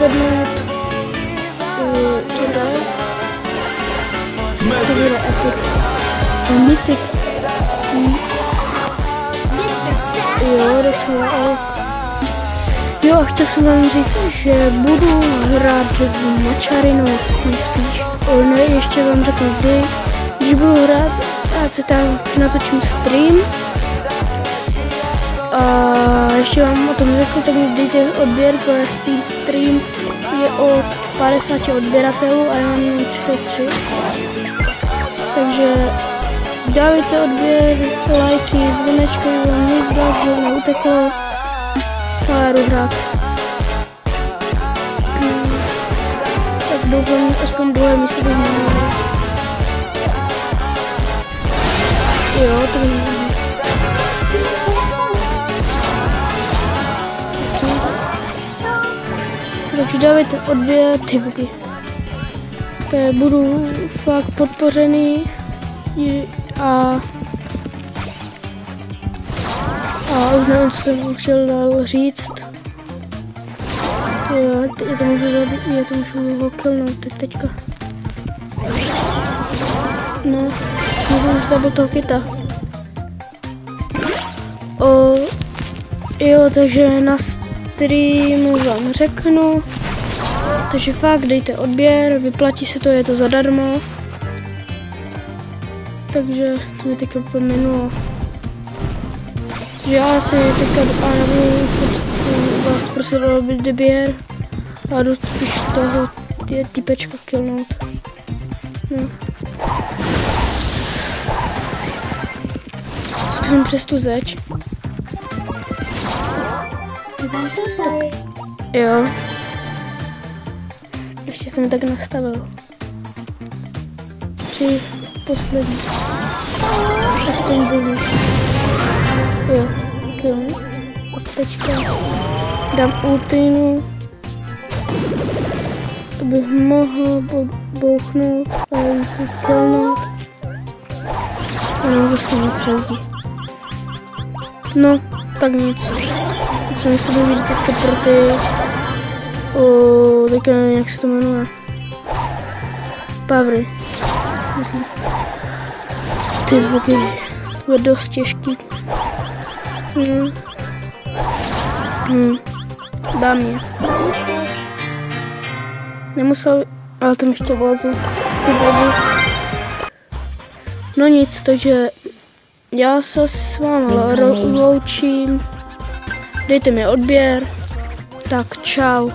zvednout tohle. To bude epic. Mythic. Jo, docela. Jo, a chtěl jsem vám říct, že budu hrát Mačarinu, nejspíš. Ne, ještě vám řeknu kdy. Když budu hrát, a co tam natočím stream. A ještě vám o tom řeknu, tak mi dejte odběr, protože stream je od 50 odběratelů a já mám jenom 33. Takže dávajte odběr, lajky, zvonečky, vám nic dalšího neuteklo. A já jdu hrát. Tak doufám, aspoň druhé místo bych měl. Jo, to bych měl. Takže dávajte odběr, ty vuky. Budu fakt podpořený a už nevím, co jsem chtěl dál říct. Já to můžu zabít, já to můžu ho killnout teďka. No, můžu už zabít toho kyta. Jo, takže na streamu vám řeknu. Takže fakt dejte odběr, vyplatí se to, je to zadarmo. Takže to mi teďka pomenulo. Já si teďka nebudu vás prosit o odběr a jdu spíš toho typečka killnout. No. Zkusím přes tu zeď. Tak, jo. Ještě jsem tak nastavil. 3 poslední. Aspoň druhý. Jo, kill. A teďka dám ultinu. To bych mohl bouchnout a jít killnout. No, vlastně nepřezdí. No, tak nic. Musím se vidět teďka pro ty... teďka nevím, jak se to jmenuje. Pavry. Myslím. Ty vody. To bude dost těžký. Dám je. Nemusel, ale tam ještě vozu. Ty vody. No nic, takže já se asi s vámi loučím. Dejte mi odběr. Tak čau.